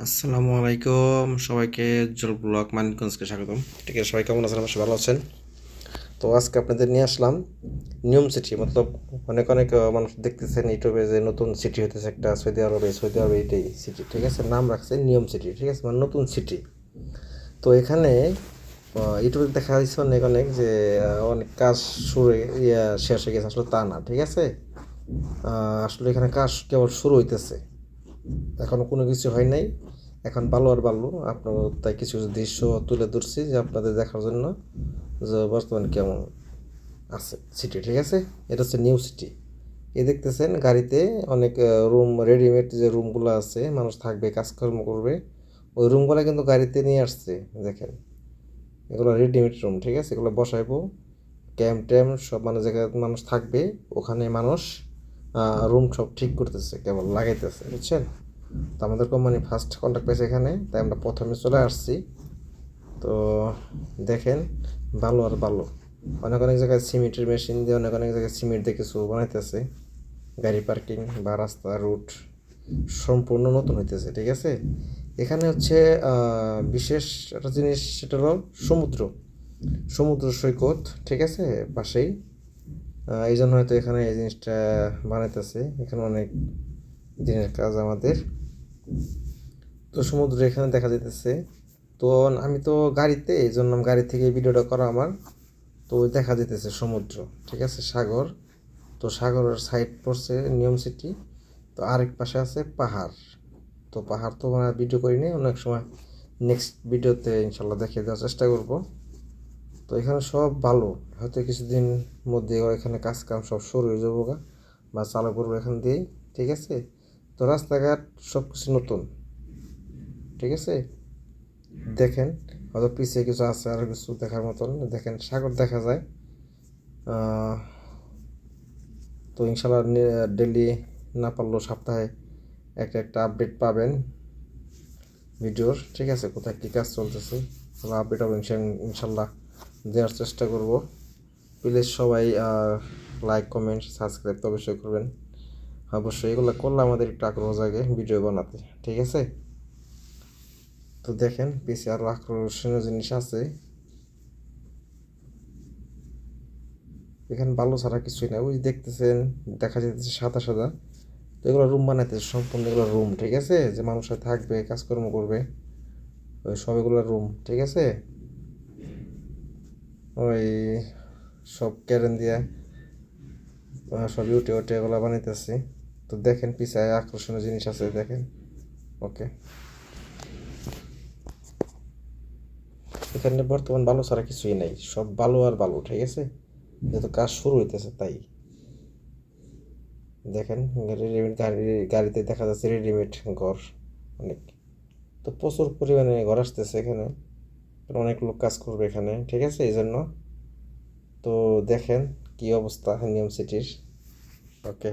আসসালামু আলাইকুম সবাইকে উজ্জ্বল ব্লগ মানিকগঞ্জকে স্বাগতম। ঠিক আছে, সবাই কেমন আছেন? অবশ্যই ভালো আছেন। তো আজকে আপনাদের নিয়ে আসলাম নিয়ম সিটি, মতলব অনেক অনেক মানুষ দেখতেছেন ইউটিউবে যে নতুন সিটি হতেছে একটা সৌদি আরবে এটাই সিটি। ঠিক আছে, নাম রাখছে নিয়ম সিটি। ঠিক আছে, মানে নতুন সিটি। তো এখানে ইউটিউবে দেখা যাচ্ছে অনেক অনেক যে অনেক কাজ শুরু শেষ হয়ে গেছে, আসলে তা না। ঠিক আছে, আসলে এখানে কাজ কেবল শুরু হইতেছে, এখনো কোনো কিছু হয় নাই। এখন ভালো আর ভালো আপনার তাই কিছু কিছু দৃশ্য তুলে ধরছি যে আপনাদের দেখার জন্য, যে বর্তমানে কেমন আছে সিটি। ঠিক আছে, এটা হচ্ছে নিউ সিটি। এ দেখতেছেন গাড়িতে অনেক রুম, রেডিমেড যে রুমগুলো আছে, মানুষ থাকবে কাজকর্ম করবে, ওই রুমগুলো কিন্তু গাড়িতে নিয়ে আসছে। দেখেন, এগুলো রেডিমেড রুম। ঠিক আছে, এগুলো বসাইবো, ক্যাম্প ট্যাম্প সব, মানে জায়গায় মানুষ থাকবে ওখানে মানুষ রুম সব ঠিক করতেছে, কেবল লাগাইতেছে, বুঝছেন? তো আমাদের কোম্পানি ফার্স্ট কন্ট্যাক্ট পেয়েছে এখানে, তাই আমরা প্রথমে চলে আসছি। তো দেখেন, ভালো আর ভালো। অনেক অনেক জায়গায় সিমেন্টের মেশিন দিয়ে, অনেক অনেক জায়গায় সিমেন্ট দিয়ে কিছু বানাইতেছে। গাড়ি পার্কিং বা রাস্তা রুট সম্পূর্ণ নতুন হইতেছে। ঠিক আছে, এখানে হচ্ছে বিশেষ একটা জিনিস, সেটা হলো সমুদ্র, সমুদ্র সৈকত। ঠিক আছে, পাশেই। এই জন্য হয়তো এখানে এই জিনিসটা বানাইতেছে। এখানে অনেক দিনের কাজ আমাদের। তো সমুদ্র এখানে দেখা যাইতেছে। তো আমি তো গাড়িতে, এই জন্য গাড়ি থেকে ভিডিওটা করা আমার। তো ওই দেখা যেতেছে সমুদ্র। ঠিক আছে, সাগর। তো সাগরের সাইড পড়ছে নিয়ম সিটি। তো আরেক পাশে আছে পাহাড়। তো পাহাড় তো মানে ভিডিও করিনি, অনেক সময় নেক্সট ভিডিওতে ইনশাল্লাহ দেখিয়ে দেওয়ার চেষ্টা করব। তো এখানে সব ভালো, হয়তো কিছুদিন মধ্যে এখানে কাজ কাম সব শুরু হয়ে যাবো বা চালু করবো এখান দিয়েই। ঠিক আছে, তো রাস্তাঘাট সব কিছু নতুন। ঠিক আছে, দেখেন, হয়তো পিছিয়ে কিছু আছে আর কিছু দেখার মতন। দেখেন, সাগর দেখা যায়। তো ইনশাল্লাহ ডেলি না পারলেও সপ্তাহে একটা একটা আপডেট পাবেন ভিডিওর। ঠিক আছে, কোথায় কী কাজ চলতেছে আপডেট হবে ইনশাল্লাহ দেওয়ার চেষ্টা করব। প্লিজ সবাই লাইক কমেন্ট সাবস্ক্রাইব তো অবশ্যই করবেন। অবশ্যই এগুলো করলে আমাদের একটু আগ্রহ জাগে ভিডিও বানাতে। ঠিক আছে, তো দেখেন পিছিয়ে আরও আকর্ষণীয় জিনিস আছে। এখানে বালু ছাড়া কিছুই না, ওই দেখতেছেন, দেখা যাচ্ছে সাদা সাদা। তো এগুলো রুম বানাইতে সম্পূর্ণ, এগুলো রুম। ঠিক আছে, যে মানুষরা থাকবে কাজকর্ম করবে, ওই সব এগুলো রুম। ঠিক আছে, ওই সব ক্যারেন দিয়া সব ইউটে ওটে এগুলো বানাইতেছি। তো দেখেন পিছায় আকর্ষণীয় জিনিস আছে, দেখেন। ওকে, এখানে বর্তমান বালু ছাড়া কিছুই নাই, সব বালু আর বালু। ঠিক আছে, যেহেতু কাজ শুরু হইতেছে তাই। দেখেন, রেডিমেড গাড়িতে দেখা যাচ্ছে রেডিমেড ঘর অনেক। তো প্রচুর পরিমাণে ঘর আসতেছে এখানে, অনেক লোক কাজ করবে এখানে। ঠিক আছে, এই জন্য। তো দেখেন কি অবস্থা নিয়ম সিটির। ওকে।